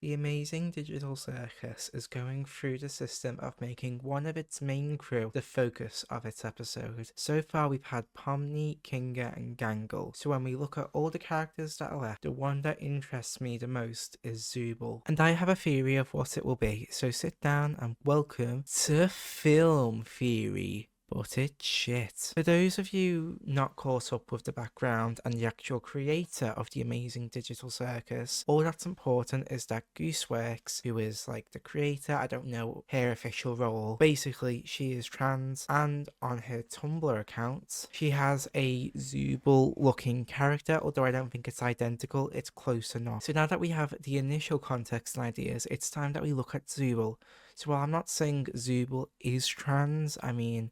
The amazing digital circus is going through the system of making one of its main crew the focus of its episode. So far we've had Pomni, Kinga and Gangle, so when we look at all the characters that are left, the one that interests me the most is Zooble. And I have a theory of what it will be, so sit down and welcome to Film Theory. But it's shit. For those of you not caught up with the background and the actual creator of the amazing digital circus, all that's important is that Gooseworks, who is like the creator, I don't know her official role, basically she is trans, and on her Tumblr account she has a Zooble looking character, although I don't think it's identical, it's close enough. So now that we have the initial context and ideas, it's time that we look at Zooble. So while I'm not saying Zooble is trans, I mean,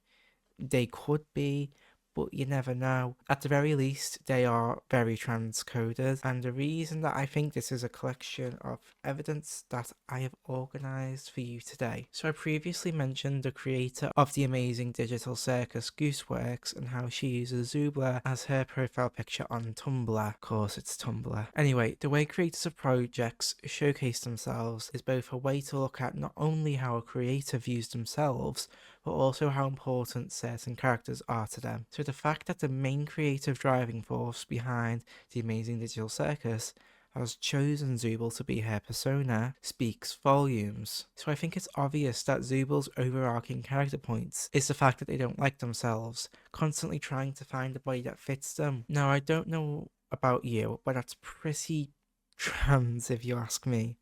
they could be, but you never know. At the very least, they are very transcoded, and the reason that I think this is a collection of evidence that I have organised for you today. So I previously mentioned the creator of the amazing digital circus Gooseworks and how she uses Zooble as her profile picture on Tumblr. Of course it's Tumblr. Anyway, the way creators of projects showcase themselves is both a way to look at not only how a creator views themselves, but also how important certain characters are to them. So the fact that the main creative driving force behind the amazing digital circus has chosen Zooble to be her persona speaks volumes. So I think it's obvious that Zooble's overarching character points is the fact that they don't like themselves, constantly trying to find a body that fits them. Now I don't know about you, but that's pretty trans if you ask me.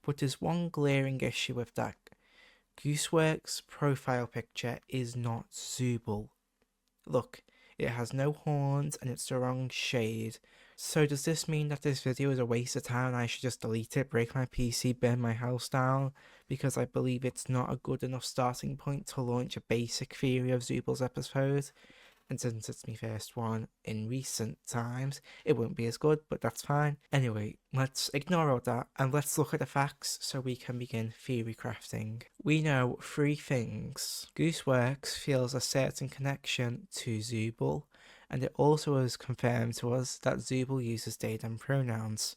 But there's one glaring issue with that. Gooseworks' profile picture is not Zooble. Look, it has no horns and it's the wrong shade. So does this mean that this video is a waste of time and I should just delete it, break my PC, burn my house down? Because I believe it's not a good enough starting point to launch a basic theory of Zooble's episode. And since it's my first one in recent times, it won't be as good, but that's fine. Anyway, let's ignore all that and let's look at the facts so we can begin theory crafting. We know 3 things. Gooseworks feels a certain connection to Zooble, and it also is confirmed to us that Zooble uses they them pronouns.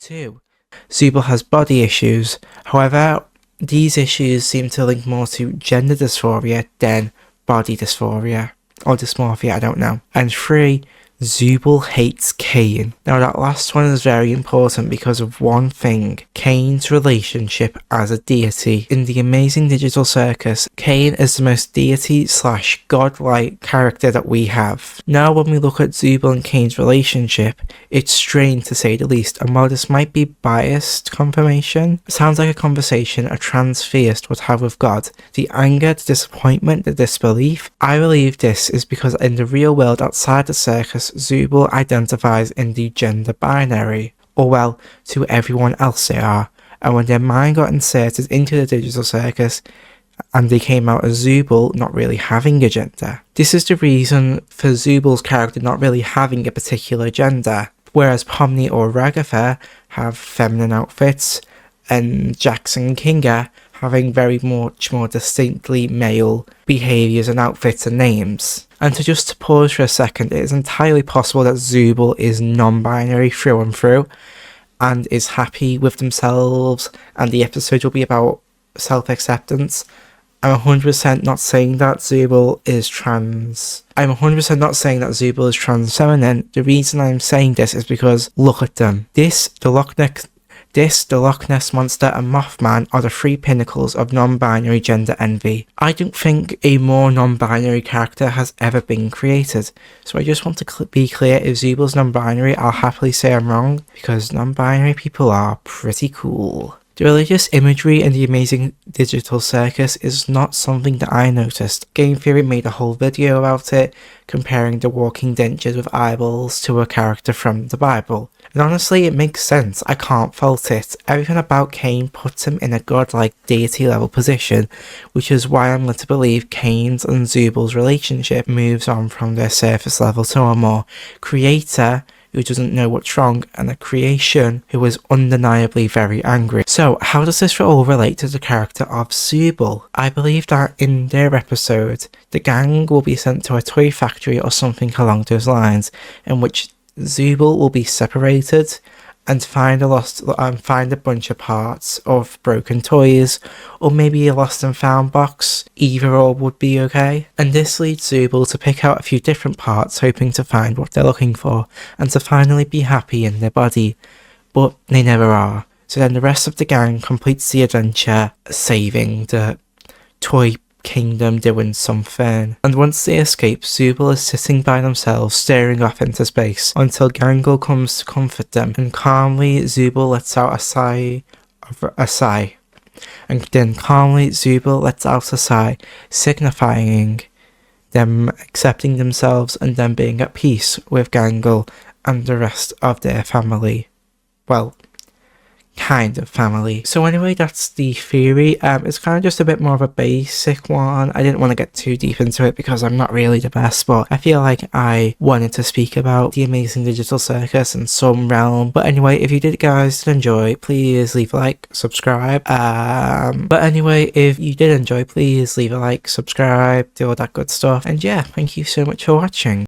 2. Zooble has body issues, however, these issues seem to link more to gender dysphoria than body dysphoria. Or dysmorphia, I don't know. And 3, Zooble hates Cain. Now that last one is very important because of one thing: Cain's relationship as a deity. In the amazing digital circus, Cain is the most deity/godlike character that we have. Now when we look at Zooble and Cain's relationship, it's strained to say the least, and while this might be biased confirmation, it sounds like a conversation a trans theist would have with God. The anger, the disappointment, the disbelief. I believe this is because in the real world outside the circus, Zooble identifies in the gender binary, or well, to everyone else they are, and when their mind got inserted into the digital circus and they came out as Zooble not really having a gender. This is the reason for Zooble's character not really having a particular gender, whereas Pomni or Ragatha have feminine outfits and Jackson and Kinga having very much more distinctly male behaviours and outfits and names. And to just pause for a second, it is entirely possible that Zooble is non-binary through and through and is happy with themselves, and the episode will be about self-acceptance. I'm 100% not saying that Zooble is trans. I'm 100% not saying that Zooble is trans feminine. The reason I'm saying this is because look at them. The Loch Ness Monster and Mothman are the 3 pinnacles of non-binary gender envy. I don't think a more non-binary character has ever been created. So I just want to be clear, if Zooble's non-binary, I'll happily say I'm wrong, because non-binary people are pretty cool. The religious imagery in the amazing digital circus is not something that I noticed. Game Theory made a whole video about it, comparing the walking dentures with eyeballs to a character from the Bible. And honestly, it makes sense. I can't fault it. Everything about Cain puts him in a godlike deity level position, which is why I'm led to believe Cain's and Zooble's relationship moves on from their surface level to a more creator who doesn't know what's wrong, and a creation who is undeniably very angry. So how does this all relate to the character of Zooble? I believe that in their episode, the gang will be sent to a toy factory or something along those lines, in which Zooble will be separated and find a bunch of parts of broken toys, or maybe a lost and found box. Either or would be okay. And this leads Zooble to pick out a few different parts, hoping to find what they're looking for, and to finally be happy in their body. But they never are. So then the rest of the gang completes the adventure, saving the toy kingdom, doing something. And once they escape, Zooble is sitting by themselves, staring off into space, until Gangle comes to comfort them, and calmly Zooble lets out a sigh. And then calmly Zooble lets out a sigh, signifying them accepting themselves and them being at peace with Gangle and the rest of their family. Well, kind of family. So anyway, that's the theory. It's kind of just a bit more of a basic one. I didn't want to get too deep into it because I'm not really the best, but I feel like I wanted to speak about the amazing digital circus in some realm. But anyway, if you guys did enjoy, please leave a like, subscribe. But anyway, if you did enjoy, please leave a like, subscribe, do all that good stuff. And yeah, thank you so much for watching.